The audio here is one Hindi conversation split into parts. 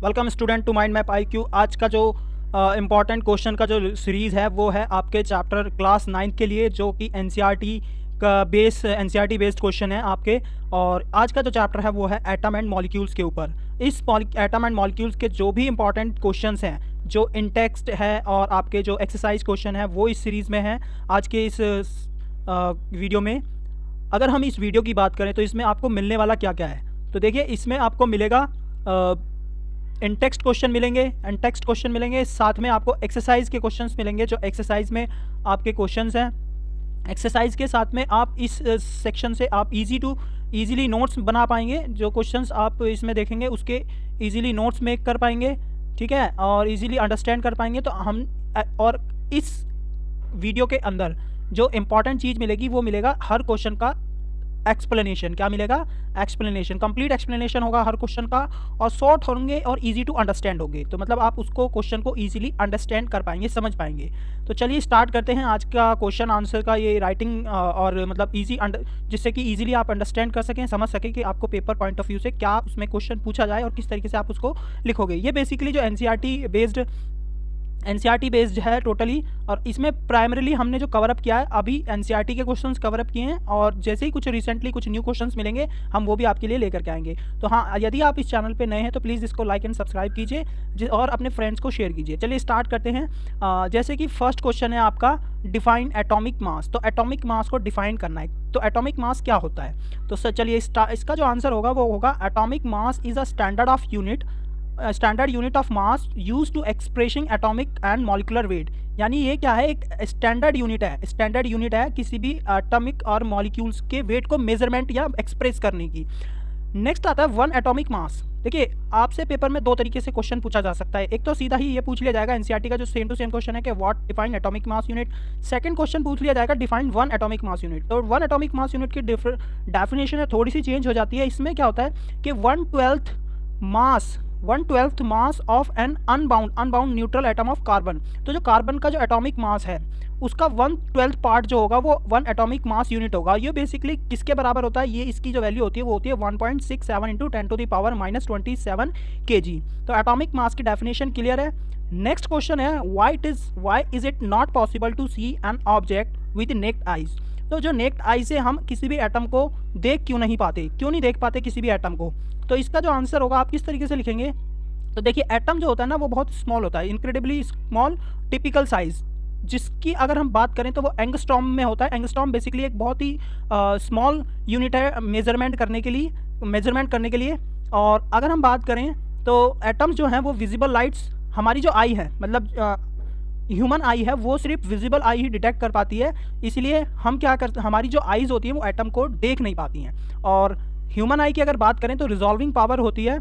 Welcome student to mind map IQ। आज का जो इम्पॉर्टेंट क्वेश्चन का जो सीरीज़ है वो है आपके चैप्टर क्लास 9 के लिए, जो कि NCERT का NCERT बेस्ड क्वेश्चन है आपके। और आज का जो चैप्टर है वो है एटम एंड मॉलिक्यूल्स के ऊपर। इस एटम एंड मॉलिक्यूल्स के जो भी इंपॉर्टेंट क्वेश्चंस हैं, जो इन टेक्स्ट है और आपके जो एक्सरसाइज क्वेश्चन है, वो इस सीरीज़ में है आज के इस वीडियो में। अगर हम इस वीडियो की बात करें तो इसमें आपको मिलने वाला क्या क्या है, तो देखिए इसमें आपको मिलेगा इन टेक्स्ट क्वेश्चन मिलेंगे, एंड टेक्स्ट क्वेश्चन मिलेंगे, साथ में आपको एक्सरसाइज के क्वेश्चंस मिलेंगे। जो एक्सरसाइज में आपके क्वेश्चंस हैं, एक्सरसाइज के साथ में आप इस सेक्शन से आप ईजीली नोट्स बना पाएंगे। जो क्वेश्चंस आप इसमें देखेंगे उसके ईजीली नोट्स मेक कर पाएंगे, ठीक है, और ईजीली अंडरस्टैंड कर पाएंगे। तो हम और इस वीडियो के अंदर जो इम्पॉर्टेंट चीज़ मिलेगी वो मिलेगा हर क्वेश्चन का एक्सप्लेनेशन। क्या मिलेगा? एक्सप्लेनेशन, कंप्लीट एक्सप्लेनेशन होगा हर क्वेश्चन का, और शॉर्ट होंगे और इजी टू अंडरस्टैंड होंगे। तो मतलब आप उसको क्वेश्चन को इजीली अंडरस्टैंड कर पाएंगे, समझ पाएंगे। तो चलिए स्टार्ट करते हैं आज का क्वेश्चन आंसर का ये राइटिंग, और मतलब जिससे कि इजीली आप अंडरस्टैंड कर सकें, समझ सकें कि आपको पेपर पॉइंट ऑफ व्यू से क्या उसमें क्वेश्चन पूछा जाए और किस तरीके से आप उसको लिखोगे। ये बेसिकली जो एनसीईआरटी बेस्ड है टोटली, और इसमें प्राइमरीली हमने जो कवर अप किया है, अभी एनसीईआरटी के क्वेश्चंस कवर अप किए हैं, और जैसे ही कुछ रिसेंटली कुछ न्यू क्वेश्चंस मिलेंगे हम वो भी आपके लिए लेकर के आएंगे। तो हाँ, यदि आप इस चैनल पे नए हैं तो प्लीज़ इसको लाइक एंड सब्सक्राइब कीजिए और अपने फ्रेंड्स को शेयर कीजिए। चलिए स्टार्ट करते हैं। जैसे कि फर्स्ट क्वेश्चन है आपका, डिफाइन एटॉमिक मास। तो एटॉमिक मास को डिफाइन करना है, तो एटॉमिक मास क्या होता है। तो सर चलिए इसका जो आंसर होगा वो होगा, atomic mass is a standard unit of mass use to expressing atomic and molecular weight. यानी ये क्या है, एक स्टैंडर्ड यूनिट है किसी भी एटॉमिक और मॉलिक्यूल्स के वेट को मेजरमेंट या एक्सप्रेस करने की। नेक्स्ट आता है वन एटॉमिक मास। देखिए आपसे पेपर में दो तरीके से क्वेश्चन पूछा जा सकता है। एक तो सीधा ही ये पूछ लिया जाएगा एनसीईआरटी का जो सेम टू सेम क्वेश्चन है कि what define atomic mass unit. Second question पूछ लिया जाएगा define one atomic mass unit. तो वन एटॉमिक मास यूनिट की डेफिनेशन है थोड़ी सी चेंज हो जाती है। इसमें क्या होता है कि 1/12 mass of an unbound neutral atom of carbon. तो जो कार्बन का जो एटॉमिक मास है उसका 1/12 पार्ट जो होगा वो वन एटॉमिक मास यूनिट होगा। ये बेसिकली किसके बराबर होता है, ये इसकी जो वैल्यू होती है वो होती है 1.67 इंटू 10⁻⁻27 kg। तो एटॉमिक मास की डेफिनेशन क्लियर है। नेक्स्ट क्वेश्चन है, why is it not possible to see an object with naked eyes. तो जो नेक्ड आई से हम किसी भी एटम को क्यों नहीं देख पाते किसी भी एटम को। तो इसका जो आंसर होगा आप किस तरीके से लिखेंगे, तो देखिए एटम जो होता है ना वो बहुत स्मॉल होता है, इनक्रेडिबली स्मॉल टिपिकल साइज, जिसकी अगर हम बात करें तो वो एंगस्ट्रॉम में होता है। एंगस्ट्रॉम बेसिकली एक बहुत ही स्मॉल यूनिट है मेजरमेंट करने के लिए। और अगर हम बात करें तो एटम्स जो हैं वो विजिबल लाइट्स, हमारी जो आई है मतलब ह्यूमन आई है वो सिर्फ विजिबल आई ही डिटेक्ट कर पाती है, इसलिए हम क्या करते, हमारी जो आईज़ होती हैं वो एटम को देख नहीं पाती हैं। और ह्यूमन आई की अगर बात करें तो रिजॉल्विंग पावर होती है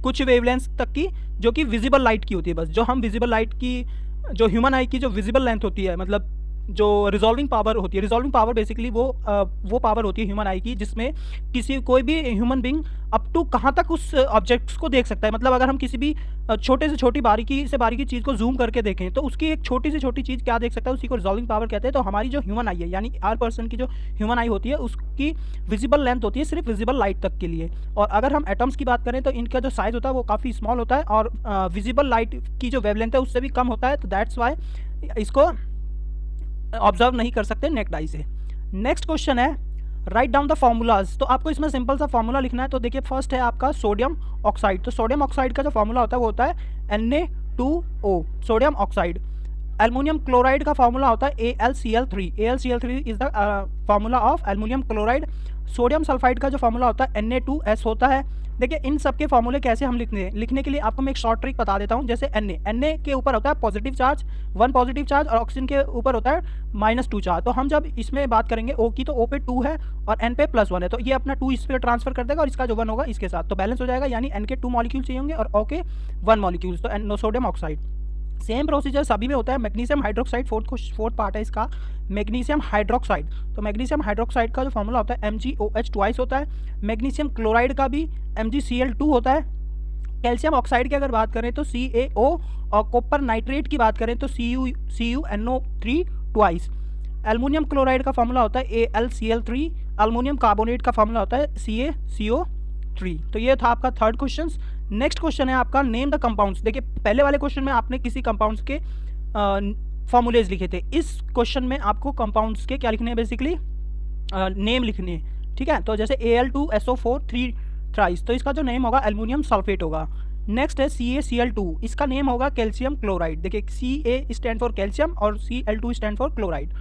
कुछ वेवलेंथ तक की, जो कि विजिबल लाइट की होती है। बस जो हम विजिबल लाइट की, जो ह्यूमन आई की जो विजिबल लेंथ होती है, मतलब जो रिजॉल्विंग पावर होती है, रिजॉल्विंग पावर बेसिकली वो पावर होती है ह्यूमन आई की, जिसमें कोई भी ह्यूमन बीइंग अप टू कहाँ तक उस ऑब्जेक्ट्स को देख सकता है। मतलब अगर हम किसी भी छोटे से छोटी बारीकी चीज़ को जूम करके देखें तो उसकी एक छोटी से छोटी चीज़ क्या देख सकता है, उसी को रिजॉल्विंग पावर कहते हैं। तो हमारी जो ह्यूमन आई है, यानी आर पर्सन की जो ह्यूमन आई होती है उसकी विजिबल लेंथ होती है सिर्फ विजिबल लाइट तक के लिए। और अगर हम एटम्स की बात करें तो इनका जो साइज़ होता है वो काफ़ी स्मॉल होता है, और विजिबल लाइट की जो वेवलेंथ है उससे भी कम होता है। तो दैट्स वाई इसको ऑब्जर्व नहीं कर सकते नेक्ड आई से। नेक्स्ट क्वेश्चन है, राइट डाउन द फार्मूलाज। तो आपको इसमें सिंपल सा फार्मूला लिखना है। तो देखिए फर्स्ट है आपका सोडियम ऑक्साइड। तो सोडियम ऑक्साइड का जो फार्मूला होता है वो होता है Na2O, sodium oxide. Aluminium chloride का फार्मूला होता है AlCl3। AlCl3 is the formula of aluminium chloride. Sodium sulphide का जो फार्मूला होता है Na2S होता है। देखिए इन सब के फार्मूले कैसे हम लिखने के लिए आपको मैं एक शॉर्ट ट्रिक बता देता हूँ। जैसे Na के ऊपर होता है पॉजिटिव चार्ज, 1 पॉजिटिव चार्ज, और ऑक्सीजन के ऊपर होता है -2 चार्ज। तो हम जब इसमें बात करेंगे O की, तो O पे 2 है और N पे +1 है, तो ये अपना 2 इस पर ट्रांसफर कर देगा और इसका जो 1 होगा इसके साथ, तो बैलेंस हो जाएगा। यानी N के 2 मॉलिक्यूल चाहिए होंगे और O के 1 मॉलिक्यूल्स, तो सोडियम ऑक्साइड। सेम प्रोसीजर सभी में होता है। मैग्नीशियम हाइड्रोक्साइड फोर्थ पार्ट है इसका, मैग्नीशियम हाइड्रोक्साइड। तो मैग्नीशियम हाइड्रोक्साइड का जो फॉर्मूला होता है MgOH ट्वाइस होता है। मैग्नीशियम क्लोराइड का भी MgCl2 होता है। कैल्शियम ऑक्साइड की अगर बात करें तो CaO, और कॉपर नाइट्रेट की बात करें तो CuNO3 ट्वाइस। एल्युमिनियम क्लोराइड का फॉर्मूला होता है AlCl3। एल्युमिनियम कार्बोनेट का फॉर्मूला होता है CaCO3। तो ये था आपका थर्ड क्वेश्चन। नेक्स्ट क्वेश्चन है आपका नेम द कंपाउंड्स। देखिए पहले वाले क्वेश्चन में आपने किसी कंपाउंड्स के फॉर्मूलेज लिखे थे, इस क्वेश्चन में आपको कंपाउंड्स के क्या लिखने हैं, बेसिकली नेम लिखने हैं, ठीक है। तो जैसे Al2SO4 3 थ्राइस, तो इसका जो नेम होगा एल्युमिनियम सल्फेट होगा। नेक्स्ट है CaCl2, इसका नेम होगा कैल्शियम क्लोराइड। देखिए Ca स्टैंड फॉर कैल्शियम और Cl2 stand for chloride.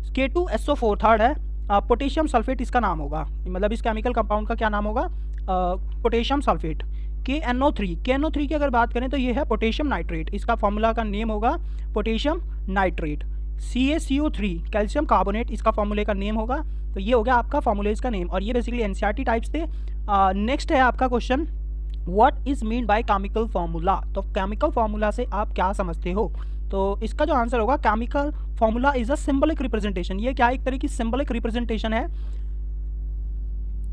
K2SO4 third है, पोटेशियम सल्फेट इसका नाम होगा, मतलब इस केमिकल कंपाउंड का क्या नाम होगा, पोटेशियम सल्फेट। KNO3 की अगर बात करें तो ये है पोटेशियम नाइट्रेट, इसका फॉर्मूला का नेम होगा potassium nitrate. CaCO3 calcium carbonate, इसका फॉर्मूले का नेम होगा। तो ये हो गया आपका फॉर्मूलेज का नेम, और ये बेसिकली NCERT टाइप्स थे। नेक्स्ट है आपका question, what is mean by chemical formula. तो केमिकल फार्मूला से आप क्या समझते हो, तो इसका जो आंसर होगा chemical formula is a symbolic representation. ये क्या एक तरह की सिंबलिक रिप्रेजेंटेशन है।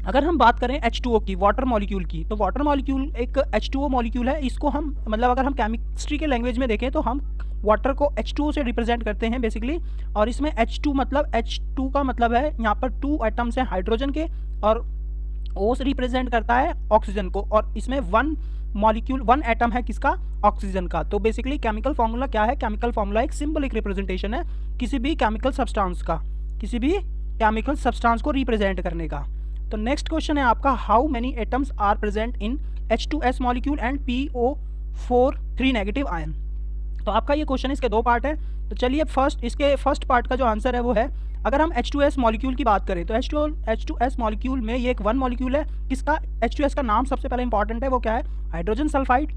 अगर हम बात करें H2O की, वाटर मॉलिक्यूल की, तो वाटर मॉलिक्यूल एक H2O मॉलिक्यूल है। इसको हम मतलब अगर हम केमिस्ट्री के लैंग्वेज में देखें तो हम वाटर को H2O से रिप्रेजेंट करते हैं बेसिकली। और इसमें H2 मतलब H2 का मतलब है यहाँ पर 2 एटम्स हैं हाइड्रोजन के, और O से रिप्रेजेंट करता है ऑक्सीजन को, और इसमें 1 मॉलिक्यूल 1 एटम है किसका, ऑक्सीजन का। तो बेसिकली केमिकल फार्मूला क्या है, केमिकल फार्मूला एक सिंबलिक रिप्रेजेंटेशन है किसी भी केमिकल सब्सटेंस का, किसी भी केमिकल सब्सटेंस को रिप्रेजेंट करने का। तो नेक्स्ट क्वेश्चन है आपका, how many atoms are present in H2S molecule and PO4 3 negative ion. तो आपका ये क्वेश्चन, इसके 2 पार्ट है। तो चलिए इसके फर्स्ट पार्ट का जो आंसर है वो है, अगर हम H2S मॉलिक्यूल की बात करें तो H2S मॉलिक्यूल में ये एक 1 मॉलिक्यूल है, किसका, H2S का नाम सबसे पहले इंपॉर्टेंट है, वो क्या है, हाइड्रोजन सल्फाइड।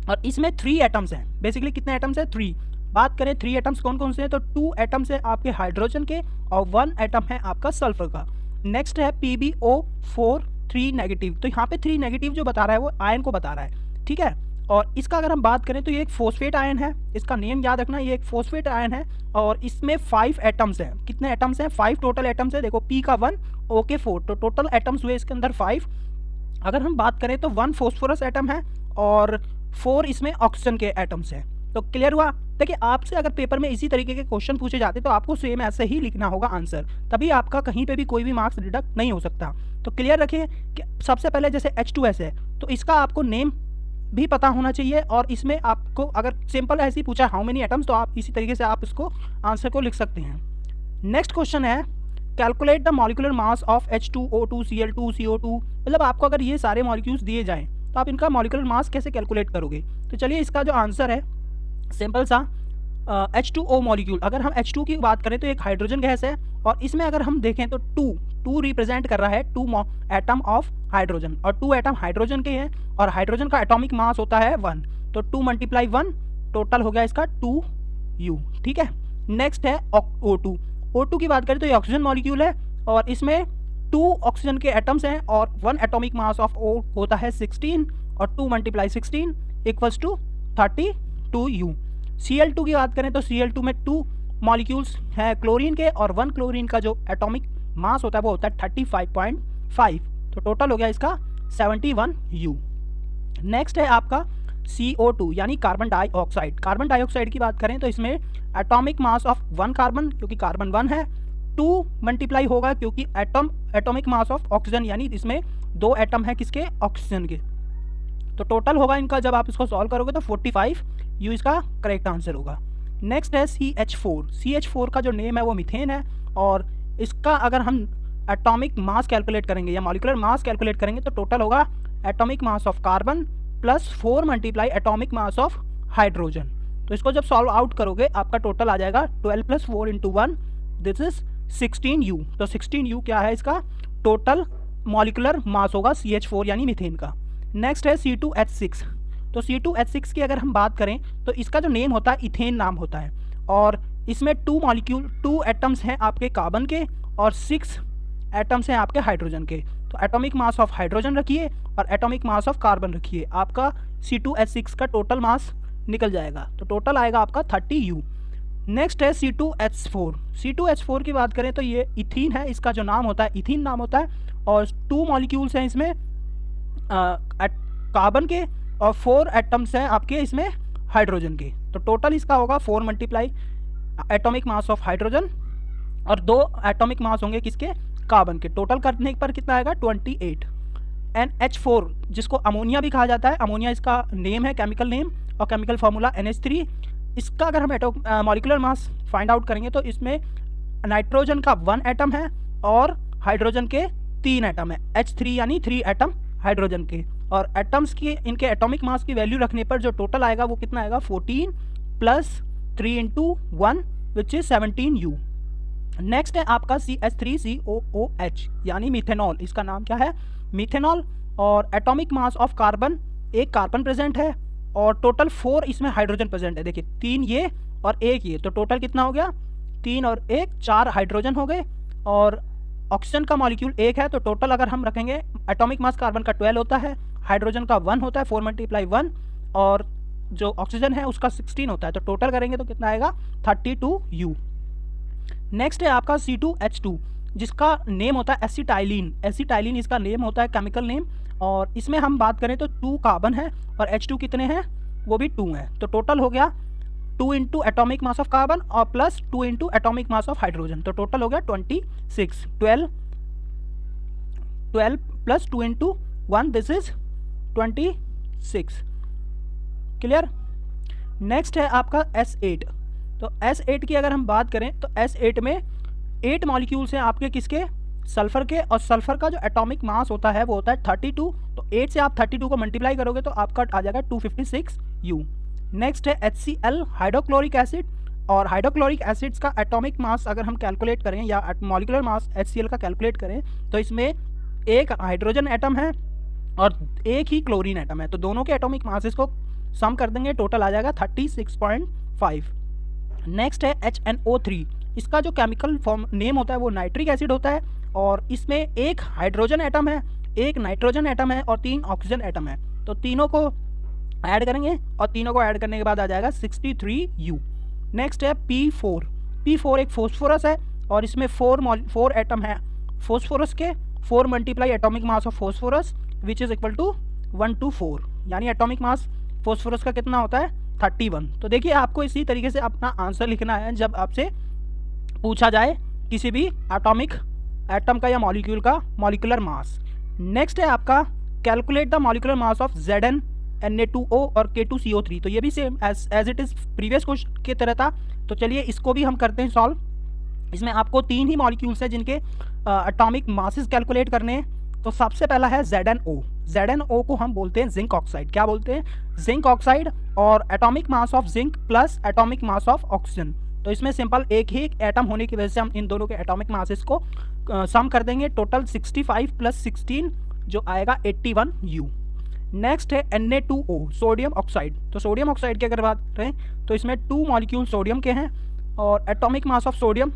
और इसमें 3 एटम्स हैं, बेसिकली कितने एटम्स हैं, 3। बात करें 3 एटम्स कौन कौन से हैं, तो 2 एटम्स है आपके हाइड्रोजन के और 1 एटम है आपका सल्फर का। नेक्स्ट है PbO4 3 नेगेटिव, तो यहाँ पे 3 नेगेटिव जो बता रहा है वो आयन को बता रहा है, ठीक है। और इसका अगर हम बात करें तो ये एक फोस्फेट आयन है, इसका नेम याद रखना, ये एक फोस्फेट आयन है। और इसमें 5 एटम्स हैं, कितने एटम्स हैं, 5 टोटल एटम्स है। देखो P का 1, O के 4, तो टोटल एटम्स हुए इसके अंदर 5। अगर हम बात करें तो 1 फॉस्फोरस एटम है और 4 इसमें ऑक्सीजन के एटम्स हैं। तो क्लियर हुआ। देखिए आपसे अगर पेपर में इसी तरीके के क्वेश्चन पूछे जाते तो आपको सेम ऐसे ही लिखना होगा आंसर, तभी आपका कहीं पे भी कोई भी मार्क्स डिडक्ट नहीं हो सकता। तो क्लियर रखिए कि सबसे पहले जैसे H2S है तो इसका आपको नेम भी पता होना चाहिए, और इसमें आपको अगर सिंपल ऐसे ही पूछा हाउ मेनी एटम्स, तो आप इसी तरीके से आप इसको आंसर को लिख सकते हैं। नेक्स्ट क्वेश्चन है, calculate the molecular mass of H2O2 Cl2 CO2। मतलब आपको अगर ये सारे मॉलिक्यूल्स दिए जाएं तो आप इनका मॉलिक्यूलर मास कैसे कैलकुलेट करोगे। तो चलिए इसका जो आंसर है सिंपल सा, H2O मॉलिक्यूल, अगर हम H2 की बात करें तो एक हाइड्रोजन गैस है, और इसमें अगर हम देखें तो 2 रिप्रेजेंट कर रहा है 2 एटम ऑफ हाइड्रोजन, और 2 एटम हाइड्रोजन के हैं, और हाइड्रोजन का एटॉमिक मास होता है 1, तो 2 × 1 टोटल हो गया इसका 2U, ठीक है। नेक्स्ट है O2 की बात करें तो ये ऑक्सीजन मॉलिक्यूल है, और इसमें 2 ऑक्सीजन के एटम्स हैं, और 1 एटॉमिक मास ऑफ O होता है 16, और 2 × 16 = 32U। Cl2 की बात करें तो Cl2 में 2 मॉलिक्यूल्स हैं क्लोरीन के, और 1 क्लोरीन का जो एटॉमिक मास होता है वो होता है 35.5, तो टोटल हो गया इसका 71U। नेक्स्ट है आपका CO2 यानी कार्बन डाइऑक्साइड। कार्बन डाइऑक्साइड की बात करें तो इसमें एटॉमिक मास ऑफ 1 कार्बन, क्योंकि कार्बन 1 है, 2 मल्टीप्लाई होगा क्योंकि एटॉमिक मास ऑफ ऑक्सीजन, यानी इसमें 2 एटम है किसके, ऑक्सीजन के। तो टोटल होगा इनका, जब आप इसको सॉल्व करोगे तो 45U इसका करेक्ट आंसर होगा। नेक्स्ट है CH4 का जो नेम है वो मीथेन है, और इसका अगर हम एटॉमिक मास कैलकुलेट करेंगे या मॉलिक्यूलर मास कैलकुलेट करेंगे तो टोटल होगा atomic mass of carbon plus 4 × atomic mass of hydrogen. तो इसको जब सॉल्व आउट करोगे आपका टोटल आ जाएगा 12 + 4 × 1, दिस इज 16U। तो 16U क्या है, इसका टोटल मॉलिक्यूलर मास होगा CH4 यानी मीथेन का। नेक्स्ट है C2H6। तो C2H6 की अगर हम बात करें तो इसका जो नेम होता है इथेन नाम होता है, और इसमें 2 एटम्स हैं आपके कार्बन के, और 6 एटम्स हैं आपके हाइड्रोजन के। तो एटॉमिक मास ऑफ हाइड्रोजन रखिए और एटॉमिक मास ऑफ कार्बन रखिए, आपका C2H6 का टोटल मास निकल जाएगा, तो टोटल आएगा आपका 30U। नेक्स्ट है C2H4 की बात करें तो ये इथीन है, इसका जो नाम होता है इथीन नाम होता है, और 2 मॉलिक्यूल्स हैं इसमें कार्बन के, और 4 एटम्स हैं आपके इसमें हाइड्रोजन के। तो टोटल इसका होगा 4 × एटॉमिक मास ऑफ हाइड्रोजन, और 2 एटॉमिक मास होंगे किसके, कार्बन के। टोटल करने पर कितना आएगा 28। NH4 जिसको अमोनिया भी कहा जाता है, अमोनिया इसका नेम है, केमिकल नेम, और केमिकल फार्मूला NH3। इसका अगर हम मॉलिकुलर मास फाइंड आउट करेंगे तो इसमें नाइट्रोजन का 1 एटम है और हाइड्रोजन के 3 एटम है, H3 यानी 3 एटम हाइड्रोजन के। और एटम्स की इनके एटॉमिक मास की वैल्यू रखने पर जो टोटल आएगा वो कितना आएगा, 14 plus 3 into 1 which is 17U। Next है आपका CH3COOH यानी मीथेनॉल, इसका नाम क्या है, मीथेनॉल। और एटॉमिक मास ऑफ कार्बन, एक कार्बन प्रेजेंट है और टोटल 4 इसमें हाइड्रोजन प्रेजेंट है। देखिए 3 ये और 1 ये, तो टोटल कितना हो गया, 3 और 1 4 हाइड्रोजन हो गए। और ऑक्सीजन का मॉलिक्यूल 1 है, तो टोटल अगर हम रखेंगे एटॉमिक मास कार्बन का 12 होता है, हाइड्रोजन का 1 होता है, 4 × 1, और जो ऑक्सीजन है उसका 16 होता है, तो टोटल करेंगे तो कितना आएगा, 32U। नेक्स्ट है आपका C2H2 जिसका नेम होता है एसिटाइलिन, एसिटाइलिन इसका नेम होता है, केमिकल नेम। और इसमें हम बात करें तो 2 कार्बन है और H2 कितने हैं, वो भी 2 हैं, तो टोटल हो गया 2 into atomic mass of carbon और plus 2 into atomic mass of hydrogen, तो टोटल हो गया 26। 12 plus 2 into 1 this is 26। Clear. Next है आपका S8। तो S8 की अगर हम बात करें तो S8 में 8 मॉलिक्यूल्स हैं आपके किसके, सल्फर के, और सल्फर का जो एटॉमिक मास होता है वो होता है 32, तो 8 से आप 32 को मल्टीप्लाई करोगे तो आपका आ जाएगा 256U। नेक्स्ट है HCl हाइड्रोक्लोरिक एसिड, और हाइड्रोक्लोरिक एसिड्स का एटॉमिक मास अगर हम कैलकुलेट करें या मॉलिकुलर मास HCl का कैलकुलेट करें तो इसमें एक हाइड्रोजन एटम है और एक ही क्लोरीन एटम है, तो दोनों के एटॉमिक मासेस को सम कर देंगे, टोटल आ जाएगा 36.5। नेक्स्ट है HNO3, इसका जो केमिकल फॉर्म नेम होता है वो नाइट्रिक एसिड होता है, और इसमें एक हाइड्रोजन एटम है, एक नाइट्रोजन एटम है और 3 ऑक्सीजन एटम है, तो तीनों को ऐड करेंगे और तीनों को ऐड करने के बाद आ जाएगा 63U। नेक्स्ट है P4, P4 एक फोस्फोरस है और इसमें 4 एटम है फोस्फोरस के, 4 × atomic mass of phosphorus which is equal to 1 to 4, यानी एटॉमिक मास फोस्फोरस का कितना होता है, 31। तो देखिए आपको इसी तरीके से अपना आंसर लिखना है जब आपसे पूछा जाए किसी भी एटम का या मॉलिक्यूल का मॉलिकुलर मास। नेक्स्ट है आपका calculate the molecular mass of Zn Na2O और K2CO3, तो ये भी same as it is previous question की तरह था, तो चलिए इसको भी हम करते हैं सॉल्व। इसमें आपको 3 ही मॉलिक्यूल्स हैं जिनके एटॉमिक मासेस कैलकुलेट करने हैं। तो सबसे पहला है ZnO, ZnO को हम बोलते हैं जिंक ऑक्साइड, क्या बोलते हैं, जिंक ऑक्साइड, और atomic mass of zinc plus atomic mass of oxygen, तो इसमें सिंपल एक ही एटम होने की वजह से हम इन दोनों के एटॉमिक मासेस को सम कर देंगे, टोटल 65 प्लस 16 जो आएगा 81U। नेक्स्ट है Na2O सोडियम ऑक्साइड, तो सोडियम ऑक्साइड की अगर बात करें तो इसमें 2 मॉलिक्यूल सोडियम के हैं और atomic mass of sodium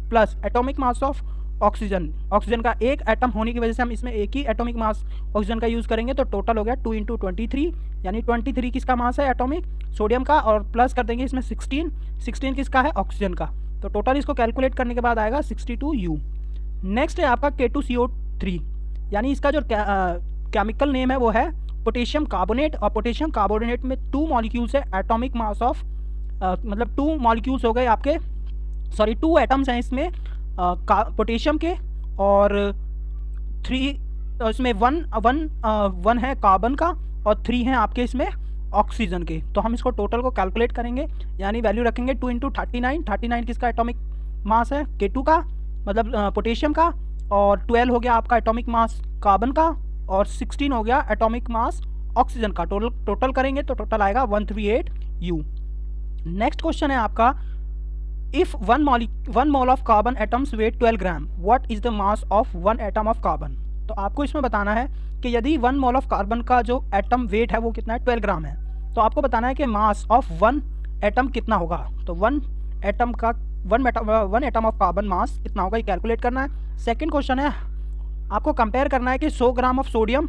plus atomic mass of oxygen, oxygen का एक एटम होने की वजह से हम इसमें एक ही एटॉमिक मास ऑक्सीजन का यूज़ करेंगे, तो टोटल हो गया 2 × 23, यानी 23 किसका मास है एटॉमिक सोडियम का, और प्लस कर देंगे इसमें 16 किसका है ऑक्सीजन का, तो टोटल इसको कैलकुलेट करने के बाद आएगा 62U। नेक्स्ट है आपका K2CO3, यानी इसका जो केमिकल नेम है वो है पोटेशियम कार्बोनेट, और पोटेशियम कार्बोनेट में 2 मॉलिक्यूल्स है एटॉमिक मास ऑफ मतलब 2 मॉलिक्यूल्स हो गए आपके, 2 एटम्स हैं इसमें पोटेशियम के, और 3 इसमें 1 है कार्बन का और 3 हैं आपके इसमें ऑक्सीजन के, तो हम इसको टोटल को कैलकुलेट करेंगे, यानी वैल्यू रखेंगे 2 × 39 किसका एटॉमिक मास है K2 का, मतलब पोटेशियम का, और 12 हो गया आपका एटॉमिक मास कार्बन का, और 16 हो गया एटॉमिक मास ऑक्सीजन का, टोटल करेंगे तो टोटल आएगा 138U। नेक्स्ट क्वेश्चन है आपका if 1 mole of carbon atoms weight 12 gram, what is the mass of 1 atom of carbon. तो आपको इसमें बताना है कि यदि 1 मोल ऑफ कार्बन का जो एटम वेट है वो कितना है, 12 ग्राम है, तो आपको बताना है कि मास ऑफ 1 एटम कितना होगा, तो 1 एटम ऑफ कार्बन मास कितना होगा ये कैलकुलेट करना है। सेकेंड क्वेश्चन है आपको कंपेयर करना है कि 100 ग्राम ऑफ सोडियम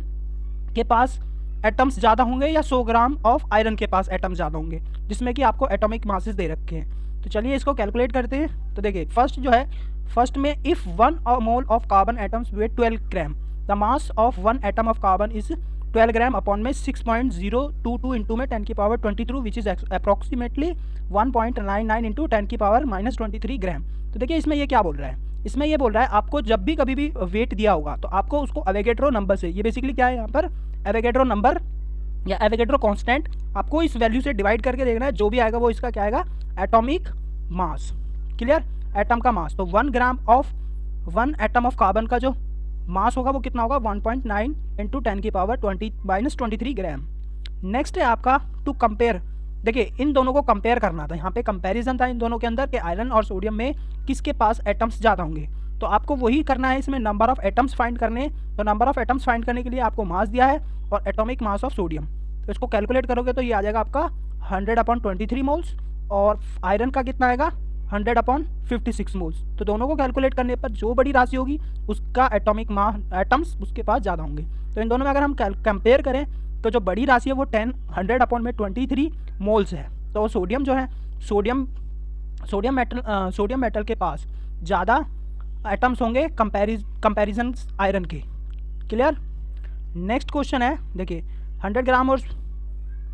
के पास एटम्स ज़्यादा होंगे या 100 ग्राम ऑफ आयरन के पास एटम्स ज़्यादा होंगे, जिसमें कि आपको एटॉमिक मासेस दे रखे हैं। तो चलिए इसको कैलकुलेट करते हैं। तो देखिए फर्स्ट में if 1 mole of carbon atoms weight 12 gram, the mass of 1 atom of carbon is 12 gram upon में 6.022 इंटू में 10⁻23 which is approximately 1.99 into 10⁻⁻23 gram. तो देखिए इसमें ये क्या बोल रहा है, इसमें ये बोल रहा है आपको जब भी कभी भी वेट दिया होगा तो आपको उसको एवोगैड्रो नंबर से, ये बेसिकली क्या है यहाँ पर, एवोगैड्रो नंबर या एवोगैड्रो कांस्टेंट, आपको इस वैल्यू से डिवाइड करके देखना है, जो भी आएगा वो इसका क्या आएगा, एटॉमिक मास। क्लियर, एटम का मास। तो 1 gram of 1 atom of carbon का जो मास होगा वो कितना होगा, 1.9 इंटू 10 की पावर 23 ग्राम। नेक्स्ट है आपका टू कंपेयर, देखिए इन दोनों को कंपेयर करना था, यहाँ पे कंपैरिजन था इन दोनों के अंदर कि आयरन और सोडियम में किसके पास एटम्स ज़्यादा होंगे। तो आपको वही करना है, इसमें नंबर ऑफ एटम्स फाइंड करने। तो नंबर ऑफ एटम्स फाइंड करने के लिए आपको मास दिया है और एटॉमिक मास ऑफ सोडियम, तो इसको कैलकुलेट करोगे तो ये आ जाएगा आपका 100/23 मोल्स, और आयरन का कितना आएगा 100/56 मोल्स। तो दोनों को कैलकुलेट करने पर जो बड़ी राशि होगी उसका एटॉमिक मास, एटम्स उसके पास ज़्यादा होंगे। तो इन दोनों में अगर हम कंपेयर करें तो जो बड़ी राशि है वो 100/23 मोल्स है। तो सोडियम जो है, सोडियम मेटल के पास ज़्यादा एटम्स होंगे कंपैरिजन आयरन के। क्लियर। नेक्स्ट क्वेश्चन है, देखिए 100 ग्राम और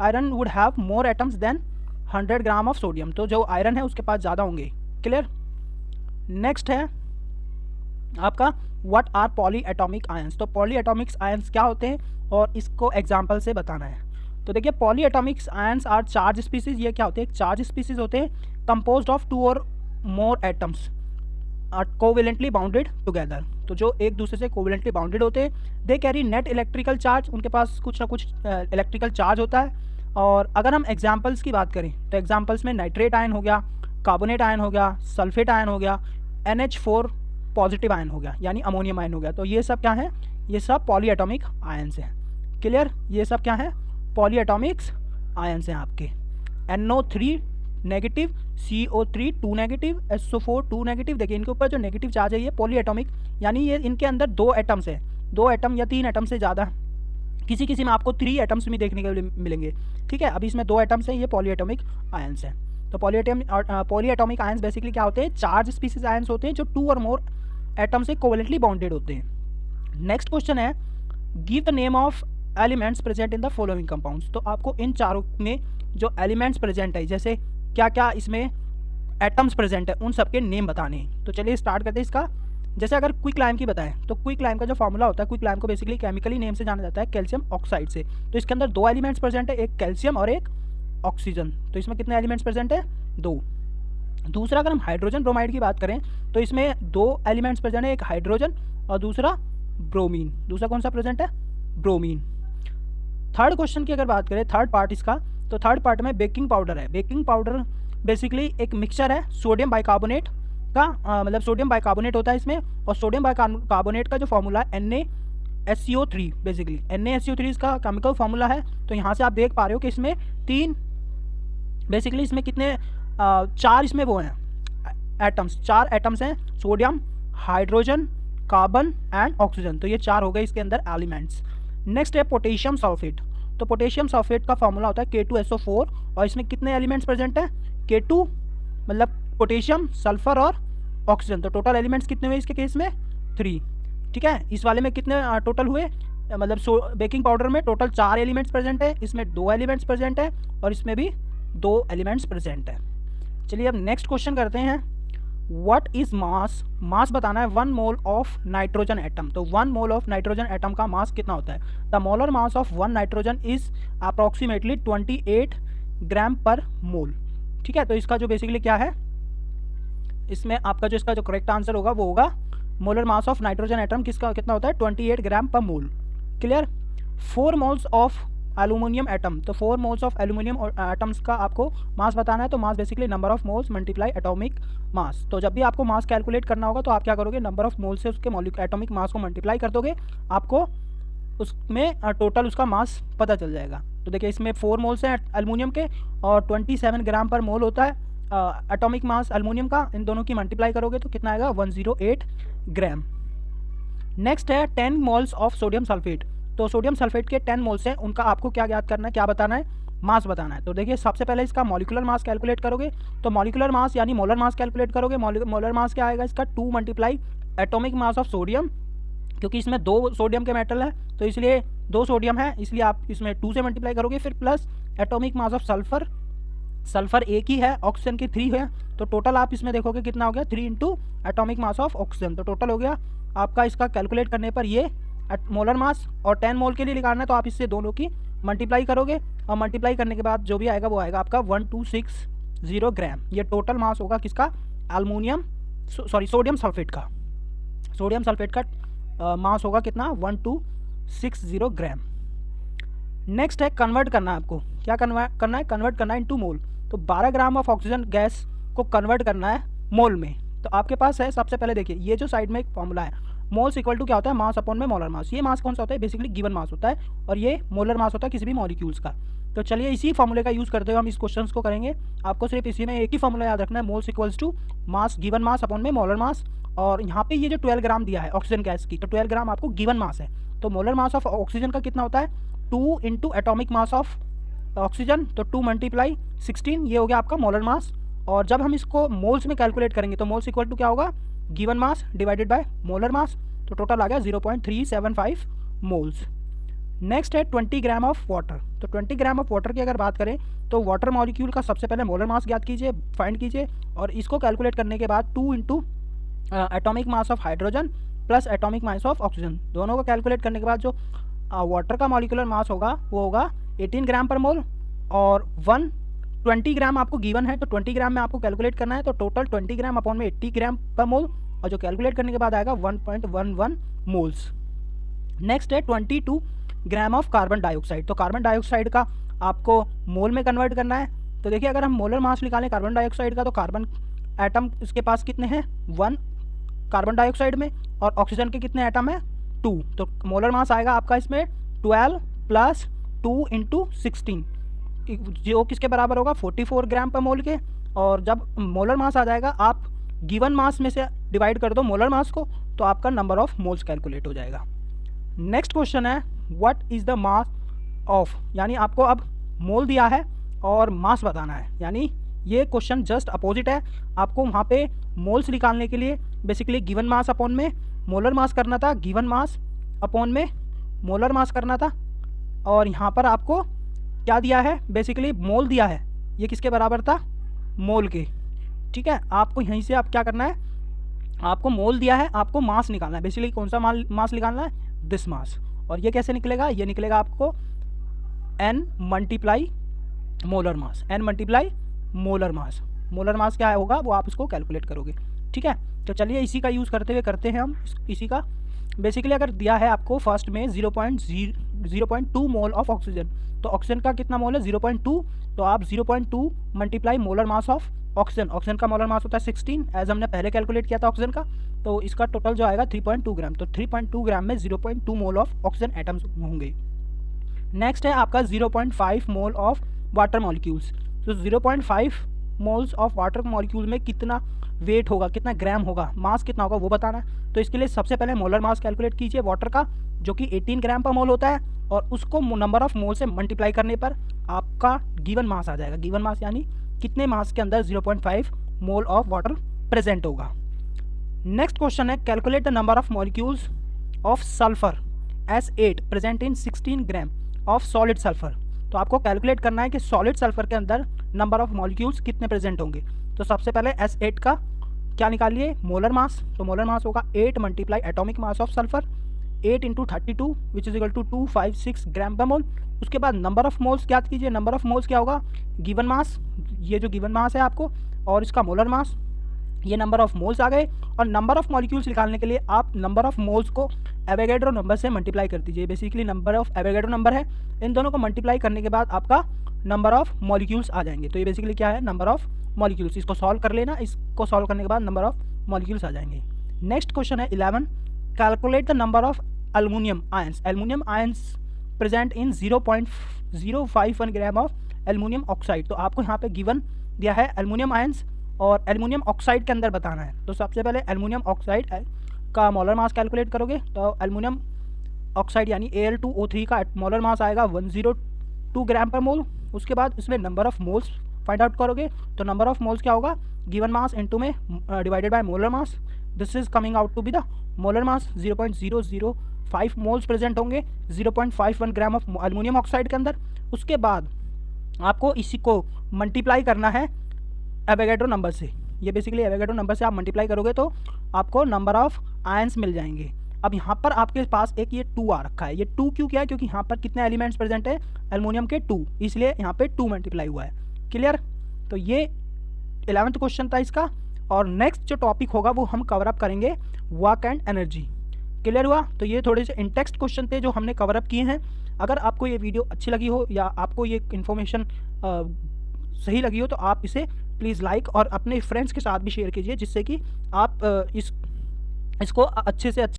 iron would have more atoms than 100 gram of sodium, तो जो आयरन है उसके पास ज़्यादा होंगे। क्लियर। नेक्स्ट है आपका what are polyatomic ions. तो पॉली एटॉमिक्स आयंस क्या होते हैं और इसको एग्जाम्पल से बताना है। तो देखिए polyatomics ions are charge species, ये क्या होते हैं, चार्ज स्पीसीज होते हैं कंपोज्ड ऑफ 2 और more atoms are covalently bounded together. तो जो एक दूसरे से कोवेलेंटली बाउंडेड होते हैं, they carry net electrical charge, उनके पास कुछ ना कुछ इलेक्ट्रिकल चार्ज होता है। और अगर हम एग्जाम्पल्स की बात करें तो एग्जाम्पल्स में नाइट्रेट आयन हो गया, कार्बोनेट आयन हो गया, सल्फेट आयन हो गया, NH4 पॉजिटिव आयन हो गया, यानी अमोनियम आयन हो गया। तो ये सब क्या है, ये सब पॉली एटॉमिक आयंस हैं। क्लियर, ये सब क्या है, पॉली एटॉमिक्स आयंस हैं आपके। NO3 negative, CO3 2 negative, SO4 2 negative. देखिए इनके ऊपर जो नेगेटिव चार्ज है ये पॉली एटॉमिक, यानी ये इनके अंदर 2 एटम्स है, 2 एटम या 3 एटम से ज़्यादा, किसी किसी में आपको 3 एटम्स भी देखने को मिलेंगे। ठीक है, अभी इसमें 2 एटम्स हैं, ये पॉली एटॉमिक आयंस हैं। तो पॉली एटॉमिक आयंस बेसिकली क्या होते हैं, चार्ज स्पीसीज आयंस होते हैं जो 2 और मोर एटम से कोवेलेंटली बाउंडेड होते हैं। नेक्स्ट क्वेश्चन है, give the name of elements present in the following compounds. तो आपको इन चारों में जो एलिमेंट्स प्रेजेंट है, जैसे क्या क्या इसमें एटम्स प्रेजेंट है, उन सबके नेम बताने हैं। तो चलिए स्टार्ट करते हैं इसका। जैसे अगर क्विक लाइम की बताएं तो क्विक लाइम का जो फॉर्मूला होता है, क्विक लाइम को बेसिकली केमिकली नेम से जाना जाता है कैल्शियम ऑक्साइड से। तो इसके अंदर 2 एलिमेंट्स प्रेजेंट है, एक कैल्शियम और एक ऑक्सीजन। तो इसमें कितने एलिमेंट्स प्रेजेंट है, 2। दूसरा अगर हम हाइड्रोजन ब्रोमाइड की बात करें तो इसमें 2 एलिमेंट्स प्रेजेंट है, एक हाइड्रोजन और दूसरा ब्रोमीन। दूसरा कौन सा प्रेजेंट है, ब्रोमीन। थर्ड क्वेश्चन की अगर बात करें, थर्ड पार्ट इसका, तो थर्ड पार्ट में बेकिंग पाउडर है। बेकिंग पाउडर बेसिकली एक मिक्सचर है सोडियम बाइकार्बोनेट का, मतलब सोडियम बाइकार्बोनेट होता है इसमें, और सोडियम बाइकार्बोनेट का जो फॉर्मूला है NaSO3, बेसिकली NaSO3 इसका केमिकल फार्मूला है। तो यहाँ से आप देख पा रहे हो कि इसमें 3, बेसिकली इसमें कितने 4 इसमें वो हैं एटम्स, 4 एटम्स हैं, sodium, hydrogen, carbon and oxygen. तो ये 4 हो गए इसके अंदर एलिमेंट्स। नेक्स्ट है पोटेशियम सल्फेट। तो पोटेशियम सल्फेट का फॉर्मूला होता है K2SO4, और इसमें कितने एलिमेंट्स प्रेजेंट हैं, K2 मतलब पोटेशियम, सल्फर और ऑक्सीजन। तो टोटल एलिमेंट्स कितने हुए इसके केस में, 3। ठीक है, इस वाले में कितने टोटल हुए, मतलब बेकिंग पाउडर में टोटल 4 एलिमेंट्स प्रेजेंट है, इसमें 2 एलिमेंट्स प्रेजेंट है और इसमें भी 2 एलिमेंट्स प्रेजेंट है। चलिए अब नेक्स्ट क्वेश्चन करते हैं, व्हाट इज मास। मास बताना है 1 मोल ऑफ नाइट्रोजन एटम। तो 1 मोल ऑफ नाइट्रोजन एटम का मास कितना होता है। The molar mass of 1 nitrogen is approximately 28 gram per मोल। ठीक है, तो इसका जो बेसिकली क्या है, इसमें आपका जो इसका जो करेक्ट आंसर होगा वो होगा molar mass of nitrogen atom किसका कितना होता है, 28 gram per mole. Clear. 4 moles of aluminium atom. तो 4 मोल्स ऑफ एल्यूमिनियम एटम्स का आपको मास बताना है। तो mass basically number of moles multiply atomic mass. तो जब भी आपको मास कैलकुलेट करना होगा तो आप क्या करोगे, नंबर ऑफ मोल्स से उसके एटॉमिक मास को मल्टीप्लाई कर दोगे, आपको उसमें टोटल उसका मास पता चल जाएगा। तो देखिए इसमें 4 मोल्स हैं एल्यूमिनियम के और 27 ग्राम पर मोल होता है एटॉमिक मास एल्यूमिनियम का। इन दोनों की मल्टीप्लाई करोगे तो कितना आएगा, 108 ग्राम। नेक्स्ट है 10 मोल्स ऑफ सोडियम सल्फेट। तो सोडियम सल्फेट के 10 मोल्स हैं, उनका आपको क्या याद करना है, क्या बताना है, मास बताना है। तो देखिए सबसे पहले इसका मॉलिक्यूलर मास कैलकुलेट करोगे, तो मॉलिक्यूलर मास यानी मोलर मास कैलकुलेट करोगे। मोलर मास क्या आएगा इसका, 2 multiply atomic mass of sodium, क्योंकि इसमें 2 सोडियम के मेटल है तो इसलिए 2 सोडियम है, इसलिए आप इसमें 2 से मल्टीप्लाई करोगे, फिर plus atomic mass of sulphur sulphur एक ही है, ऑक्सीजन की 3 है, तो टोटल आप इसमें देखोगे कितना हो गया 3 into atomic mass of oxygen. तो टोटल हो गया आपका इसका कैलकुलेट करने पर ये मोलर मास, और 10 मोल के लिए निकालना है तो आप इससे दोनों की मल्टीप्लाई करोगे, और मल्टीप्लाई करने के बाद जो भी आएगा वो आएगा आपका 1260 ग्राम। ये टोटल मास होगा किसका, एल्युमिनियम सोडियम सल्फेट का। सोडियम सल्फेट का मास होगा कितना 1260 ग्राम। नेक्स्ट है कन्वर्ट करना है आपको, क्या कन्वर्ट करना है इनटू मोल। तो 12 ग्राम ऑफ ऑक्सीजन गैस को कन्वर्ट करना है मोल में। तो आपके पास है, सबसे पहले देखिए ये जो साइड में एक फॉर्मूला है, मोल्स इक्वल टू क्या होता है, मास अपॉन में मोलर मास। ये मास कौन सा होता है, बेसिकली गिवन मास होता है, और ये मोलर मास होता है किसी भी मॉलिक्यूल्स का। तो चलिए इसी फॉर्मूले का यूज़ करते हुए हम इस क्वेश्चन को करेंगे। आपको सिर्फ इसी में एक ही फॉर्मूला याद रखना है, moles equals to mass given mass upon में मोलर मास। और यहाँ पे ये जो 12 ग्राम दिया है ऑक्सीजन गैस की, तो 12 ग्राम आपको गिवन मास है। तो मोलर मास ऑफ ऑक्सीजन का कितना होता है 2 into atomic mass of oxygen, तो 2 मल्टीप्लाई 16, ये हो गया आपका मोलर मास। और जब हम इसको मोल्स में कैलकुलेट करेंगे तो मोल्स इक्वल टू क्या होगा, given mass divided by molar मास। तो टोटल आ गया 0.375 मोल्स। नेक्स्ट है 20 ग्राम ऑफ वाटर। तो 20 ग्राम ऑफ वाटर की अगर बात करें तो वाटर मॉलिक्यूल का सबसे पहले मोलर मास ज्ञात कीजिए, फाइंड कीजिए, और इसको कैलकुलेट करने के बाद 2 into atomic mass of hydrogen plus atomic mass of oxygen, दोनों को कैलकुलेट करने के बाद जो वाटर का मॉलिक्यूलर मास होगा वो होगा 18 ग्राम पर मोल। और 120 ग्राम आपको गिवन है, तो 20 ग्राम में आपको कैलकुलेट करना है, तो टोटल 20 ग्राम अपॉन में 80 ग्राम पर मोल, और जो कैलकुलेट करने के बाद आएगा 1.11 मोल्स। नेक्स्ट है 22 ग्राम ऑफ कार्बन डाइऑक्साइड। तो कार्बन डाइऑक्साइड का आपको मोल में कन्वर्ट करना है। तो देखिए अगर हम मोलर मास निकालें कार्बन डाइऑक्साइड का, तो कार्बन एटम इसके पास कितने हैं 1 कार्बन डाइऑक्साइड में, और ऑक्सीजन के कितने एटम है 2। तो मोलर मास आएगा आपका इसमें 12 प्लस 2 इंटू 16, जो किसके बराबर होगा 44 ग्राम पर मोल के। और जब मोलर मास आ जाएगा आप गिवन मास में से डिवाइड कर दो मोलर मास को, तो आपका नंबर ऑफ मोल्स कैलकुलेट हो जाएगा। नेक्स्ट क्वेश्चन है what is the mass of, यानी आपको अब मोल दिया है और मास बताना है, यानी ये क्वेश्चन जस्ट अपोजिट है। आपको वहाँ पे मोल्स निकालने के लिए बेसिकली गिवन मास अपॉन में मोलर मास करना था, गिवन मास अपॉन में मोलर मास करना था, और यहाँ पर आपको क्या दिया है, बेसिकली मोल दिया है, ये किसके बराबर था मोल के। ठीक है, आपको यहीं से आप क्या करना है, आपको मोल दिया है, आपको मास निकालना है, बेसिकली कौन सा मास निकालना है, दिस मास। और ये कैसे निकलेगा, ये निकलेगा आपको n multiply molar mass, n multiply molar mass. Molar mass क्या होगा वो आप इसको कैलकुलेट करोगे। ठीक है, तो चलिए इसी का यूज़ करते हुए करते हैं हम इसी का। बेसिकली अगर दिया है आपको फर्स्ट में 0.2 मोल ऑफ ऑक्सीजन, तो ऑक्सीजन का कितना मोल है 0.2, तो आप 0.2 multiply molar mass of oxygen, oxygen का मोलर मास होता है 16 एज हमने पहले कैलकुलेट किया था ऑक्सीजन का, तो इसका टोटल जो आएगा 3.2 ग्राम। तो 3.2 ग्राम में 0.2 मोल ऑफ ऑक्सीजन एटम्स होंगे। नेक्स्ट है आपका 0.5 मोल ऑफ वाटर मॉलिक्यूल्स। तो 0.5 मोल्स ऑफ वाटर मॉलिक्यूल में कितना वेट होगा, कितना ग्राम होगा, मास कितना होगा वो बताना है। तो इसके लिए सबसे पहले मोलर मास कैलकुलेट कीजिए वाटर का, जो कि 18 ग्राम पर मोल होता है, और उसको नंबर ऑफ मोल से मल्टीप्लाई करने पर आपका गिवन मास आ जाएगा। गिवन मास यानी कितने मास के अंदर 0.5 मोल ऑफ वाटर प्रेजेंट होगा। नेक्स्ट क्वेश्चन है calculate the number of molecules of sulphur S8 present in 16 gram of solid sulphur. तो आपको कैलकुलेट करना है कि सॉलिड सल्फर के अंदर नंबर ऑफ मॉलिक्यूल्स कितने प्रेजेंट होंगे। तो सबसे पहले S8 का क्या निकालिए मोलर मास, तो मोलर मास होगा 8 multiply atomic mass of sulphur, 8 into 32 which is equal to 256 gram per mole. उसके बाद नंबर ऑफ मोल्स ज्ञात कीजिए। नंबर ऑफ मोल्स क्या होगा, गिवन मास, ये जो गिवन मास है आपको, और इसका मोलर मास, ये नंबर ऑफ मोल्स आ गए। और नंबर ऑफ मॉलिक्यूल्स निकालने के लिए आप नंबर ऑफ मोल्स को एवोगैड्रो नंबर से मल्टीप्लाई कर दीजिए। Basically number of Avogadro number है, इन दोनों को मल्टीप्लाई करने के बाद आपका नंबर ऑफ मॉलिक्यूल्स आ जाएंगे। तो ये बेसिकली क्या है, नंबर ऑफ मॉलिक्यूल्स। इसको सॉल्व कर लेना, इसको सॉल्व करने के बाद नंबर ऑफ मॉलिक्यूल्स आ जाएंगे। नेक्स्ट क्वेश्चन है 11 calculate the number of aluminium ions. Aluminium ions present in 0.051 gram of aluminium oxide. तो आपको यहाँ पे गिवन दिया है एल्युमिनियम आयंस, और एल्युमिनियम ऑक्साइड के अंदर बताना है। तो सबसे पहले एल्युमिनियम ऑक्साइड का मोलर मास कैलकुलेट करोगे, तो एल्युमिनियम ऑक्साइड यानी Al2O3 का मोलर मास आएगा 102 ग्राम पर मोल। उसके बाद इसमें number of moles find out करोगे, तो नंबर ऑफ मोल्स क्या होगा, गिवन मास इनटू में divided by molar mass, this is coming out to be the molar mass. 0.005 moles present होंगे 0.51 ग्राम ऑफ एल्युमिनियम ऑक्साइड के अंदर। उसके बाद आपको इसी को मल्टीप्लाई करना है एवोगैड्रो नंबर से। ये बेसिकली एवोगैड्रो नंबर से आप मल्टीप्लाई करोगे तो आपको नंबर ऑफ आयंस मिल जाएंगे। अब यहाँ पर आपके पास एक ये 2 आ रखा है। ये 2 क्यों किया है? क्योंकि यहाँ पर कितने एलिमेंट्स प्रेजेंट है? एल्युमिनियम के 2, इसलिए यहाँ पे 2 मल्टीप्लाई हुआ है। क्लियर? तो ये 11th क्वेश्चन था इसका। और नेक्स्ट जो टॉपिक होगा वो हम कवर अप करेंगे वर्क एंड एनर्जी। क्लियर हुआ? तो ये थोड़े से इंटेक्स्ट क्वेश्चन थे जो हमने कवर अप किए हैं। अगर आपको ये वीडियो अच्छी लगी हो या आपको ये इन्फॉर्मेशन सही लगी हो तो आप इसे प्लीज़ लाइक और अपने फ्रेंड्स के साथ भी शेयर कीजिए, जिससे कि आप इसको अच्छे से अच्छे